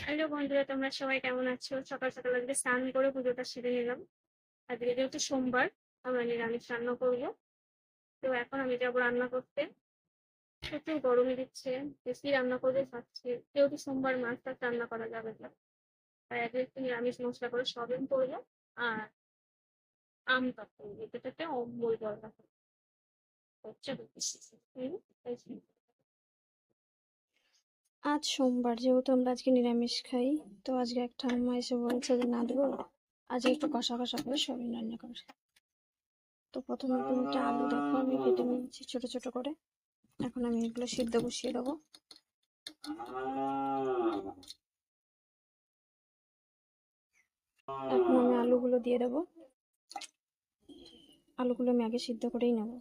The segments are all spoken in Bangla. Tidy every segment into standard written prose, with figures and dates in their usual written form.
হ্যালো বন্ধুরা, তোমরা সবাই কেমন আছো? সকাল সকাল আজকে স্নান করে পুজোটা সেরে নিলাম। আজকে যেহেতু সোমবার, আমরা নিরামিষ রান্না করবো। তো এখন আমি যাবো রান্না করতে। প্রচুর গরম দিচ্ছে, বেশি রান্না করবে খাচ্ছি। যেহেতু সোমবার, মাছ টাছ রান্না করা যাবে না, তাই আজকে একটু নিরামিষ মশলা করে সয়াবিন করবো আর আম তরকারি, এটাতে অম্বল বলা হচ্ছে। আজ সোমবার, যেহেতু আমরা আজকে নিরামিষ খাই, তো আজকে একটা আম্মা এসে বলছে যে না দেবো, আজকে একটু কষা কষা করে সয়াবিন রান্না করে। তো প্রথমে তিনটা আলু দেখো আমি কেটে নিয়েছি ছোট ছোট করে। এখন আমি এগুলো সিদ্ধ বসিয়ে দেবো। এখন আমি আলুগুলো দিয়ে দেবো। আলুগুলো আমি আগে সিদ্ধ করেই নেব।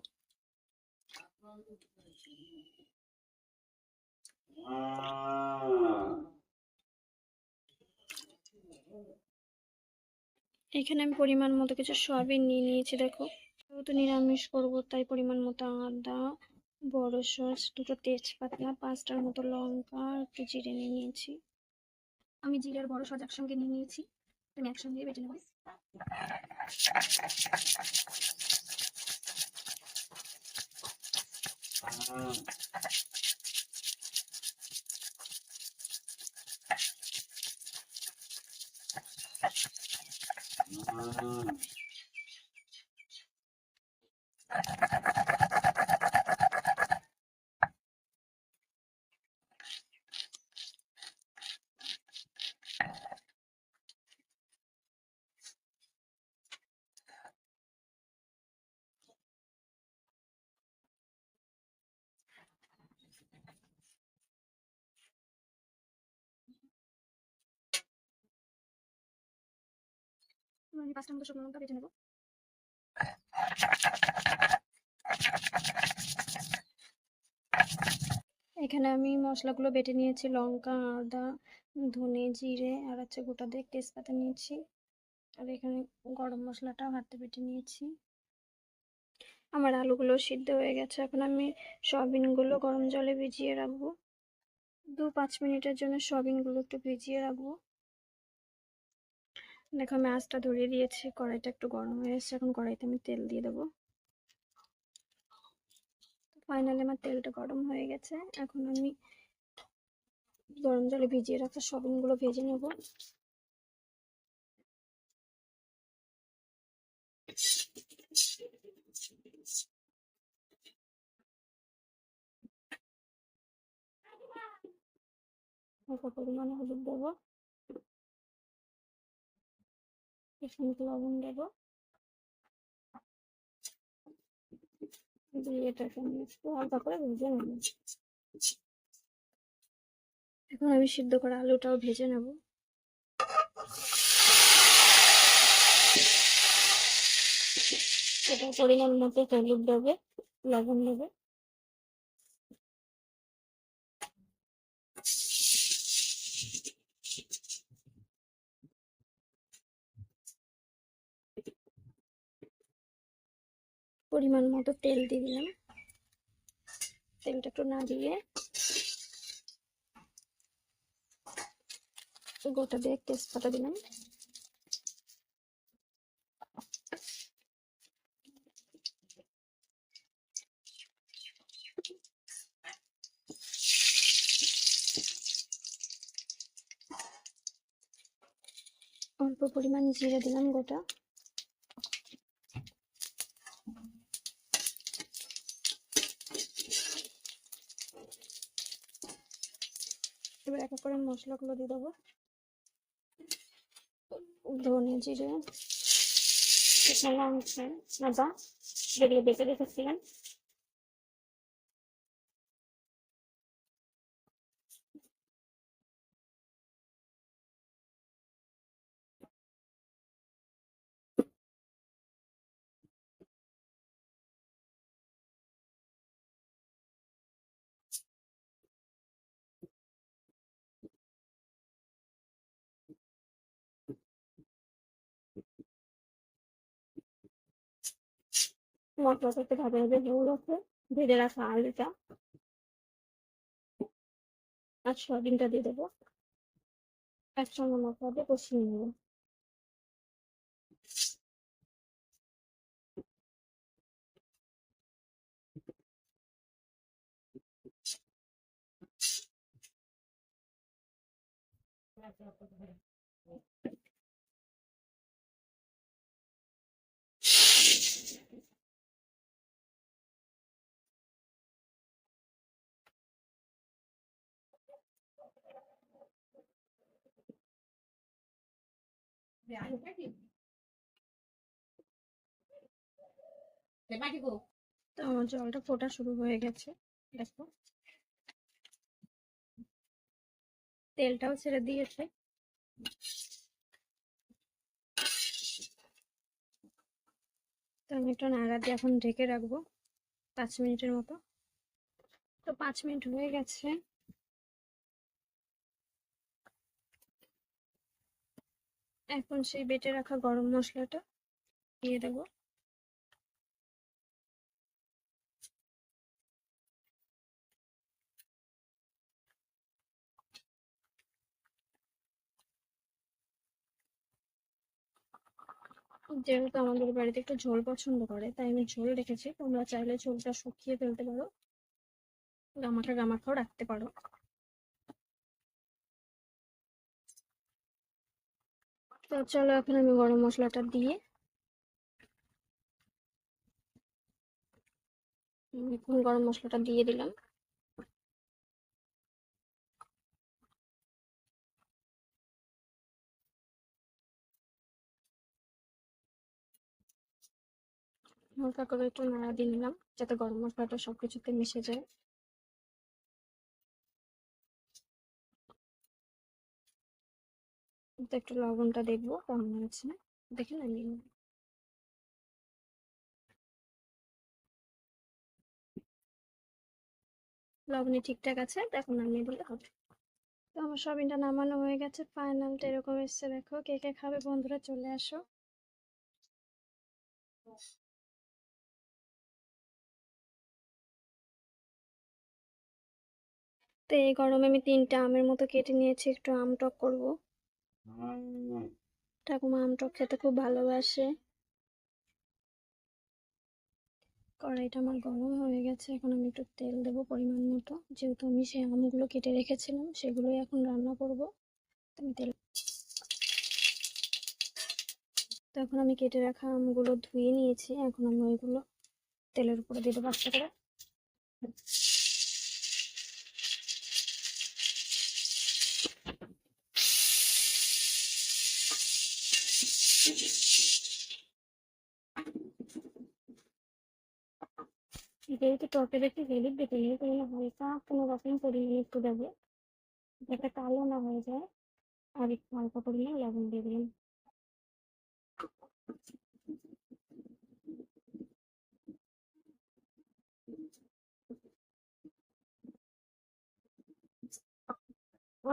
এখানে আমি পরিমাণ মতো কিছু সয়াবিন নিয়ে নিয়েছি দেখো। যেহেতু নিরামিষ করবো তাই পরিমাণ মতো আদা, বড় সস, দুটো তেজপাতা, 5টার মতো লঙ্কা, একটু জিরে নিয়ে নিয়েছি। আমি জিরে আর বড় সস একসঙ্গে নিয়ে নিয়েছি, আমি একসঙ্গে বেটে নেব। আমি 5টার মতো শুকনো লঙ্কা বেটে নেব। এখানে আমি মশলাগুলো বেটে নিয়েছি, লঙ্কা, আদা, ধনে, জিরে আর গোটা দিয়ে তেজপাতা নিয়েছি। আর এখানে গরম মশলাটাও হাতে বেটে নিয়েছি। আমার আলুগুলো সিদ্ধ হয়ে গেছে। এখন আমি সয়াবিনগুলো গরম জলে ভিজিয়ে রাখবো। 2-5 মিনিটের জন্য সয়াবিনগুলো একটু ভিজিয়ে রাখবো। দেখো আমি আঁচটা ধরিয়ে দিয়েছি, কড়াইটা একটু গরম হয়ে এসেছে। এখন কড়াইতে আমি তেল দিয়ে দেবো। ফাইনালি আমার তেলটা গরম হয়ে গেছে। এখন আমি গরম জলে ভিজিয়ে রাখা সয়াবিনগুলো ভেজে নেব। অল্প পরিমাণে হলুদ দেবো, লবণ দেবো, দিয়ে এটাকে আমি একটু হালকা করে ভেজে নেব। এখন আমি সিদ্ধ করা আলুটাও ভেজে নেব। এটা পরিমাণ মতো হলুদ দেবে, লবণ দেবে। পরিমাণ মতো তেল দিয়ে দিলাম। তেলটা একটু না দিয়ে গোটা দিয়ে তেজপাতা দিলাম। অল্প পরিমাণ জিরে দিলাম গোটা। এবার এক এক করে মশলাগুলো দিয়ে দেবো। ধনে, জিরে, শুকনো লঙ্কা, আদা যেগুলো বেটে রেখেছিলাম। মশলাটাকে ভাবে ভাবে গেছে, ভেজে রাখা আলুটা আর সয়াবিনটা দিয়ে দেবো। একসঙ্গে মশলাটা কষিয়ে নেব। তো আমার জলটা ফোটা শুরু হয়ে গেছে, দেখো তেলটাও ছেড়ে দিয়েছে। তো আমি একটু নাড়া দিয়ে এখন ঢেকে রাখবো 5 মিনিটের মতো। তো 5 মিনিট হয়ে গেছে। এখন সেই বেটে রাখা গরম মশলাটা দিয়ে দেবো। যেহেতু আমাদের বাড়িতে একটু ঝোল পছন্দ করে, তাই আমি ঝোল রেখেছি। তোমরা চাইলে ঝোলটা শুকিয়ে ফেলতে পারো, গামাখা গামাখাও রাখতে পারো। তো চলো এখন আমি গরম মশলাটা দিয়ে এখন গরম মশলাটা দিয়ে দিলাম। হালকা করে একটু নাড়া দিয়ে নিলাম যাতে গরম মশলাটা সবকিছুতে মিশে যায়। তো একটু লবণটা দেখবো কেমন হয়েছে, দেখে নামিয়ে নেব। লবণে ঠিকঠাক আছে, এখন নামিয়ে দিলে হবে। তো আমার সবিনটা নামানো হয়ে গেছে, ফাইনালটা এরকম এসছে। দেখো কে কে খাবে বন্ধুরা, চলে আসো। তো এই গরমে আমি 3টা আমের মতো কেটে নিয়েছি, একটু আম টক করবো। ঠাকুমা আম টক খেতে খুব ভালোবাসে। কড়াইটা আমার গরম হয়ে গেছে, এখন আমি একটু তেল দেবো পরিমাণ মতো, যেহেতু আমি সেই আমগুলো কেটে রেখেছিলাম সেগুলোই এখন রান্না করব। আমি তেল তো এখন আমি কেটে রাখা আমগুলো ধুয়ে নিয়েছি, এখন আমি ওইগুলো তেলের উপরে দিয়ে দেবো আস্তে করে। যেহেতু টকে বেশি হলুদ দিতে নেই, তাই হালকা কোনো রকম পরিমাণে একটু দেবো যাতে কালো না হয়ে যায়। আর একটু হালকা পরিমাণে লবণ দিয়ে দিলাম।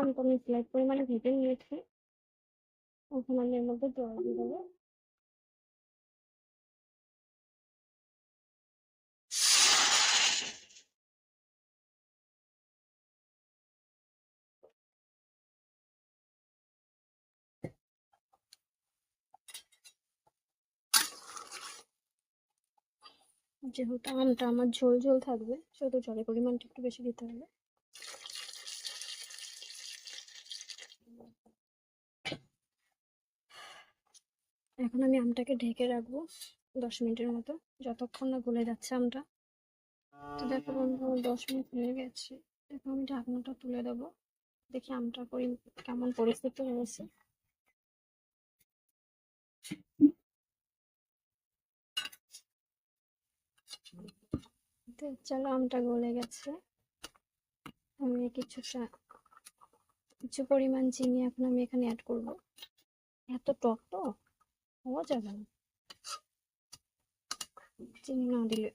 আমটা আমি স্লাইড পরিমাণে ভেজে নিয়েছি, এখন আমি এর মধ্যে জল দিয়ে দেবো। যেহেতু আমটা আমার ঝোল ঝোল থাকবে, সেহেতু জলের পরিমাণটা একটু বেশি দিতে হবে। এখন আমি আমটাকে ঢেকে রাখবো 10 মিনিটের মতো, যতক্ষণ না গলে যাচ্ছে আমটা। তো দেখো বন্ধু, 10 মিনিট হয়ে গেছে। এখন আমি ঢাকনাটা তুলে দেবো, দেখি আমটা কেমন পরিস্থিতি হয়েছে। তো চলো, আমটা গলে গেছে। আমি কিছু পরিমাণ চিনি এখন আমি এখানে অ্যাড করবো। এত টক তো হওয়া যাবে না চিনি না দিলে।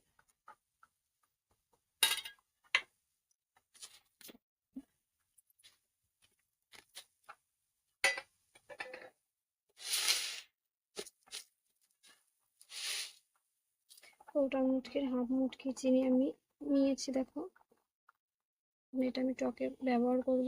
কৌটা মুটকির হাফ মুটকি চিনি আমি নিয়েছি, দেখো এটা আমি টকে ব্যবহার করব।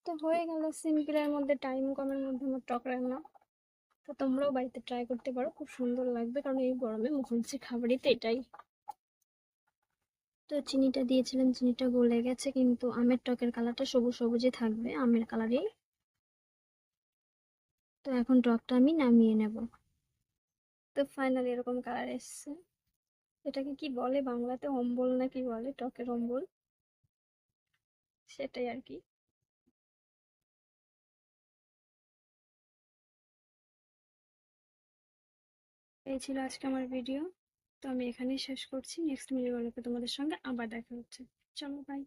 তো হয়ে গেল সিম্পলের মধ্যে, টাইম কমের মধ্যে আমার টক রান্না। তো তোমরাও বাড়িতে ট্রাই করতে পারো, খুব সুন্দর লাগবে, কারণ এই গরমে মুখরোচি খাবারই তো এটাই। তো চিনিটা দিয়েছিলাম, চিনিটা গলে গেছে, কিন্তু আমের টকের কালারটা সবুজ সবুজই থাকবে, আমের কালারেই। তো এখন টকটা আমি নামিয়ে নেব। তো ফাইনালি এরকম কালার এসছে। এটাকে কি বলে বাংলাতে, অম্বল না কি বলে, টকের অম্বল, সেটাই আর কি। এই ছিল আজকে আমার ভিডিও। তো আমি এখানেই শেষ করছি, নেক্সট ভিডিও তোমাদের সঙ্গে আবার দেখা হচ্ছে। চলো বাই।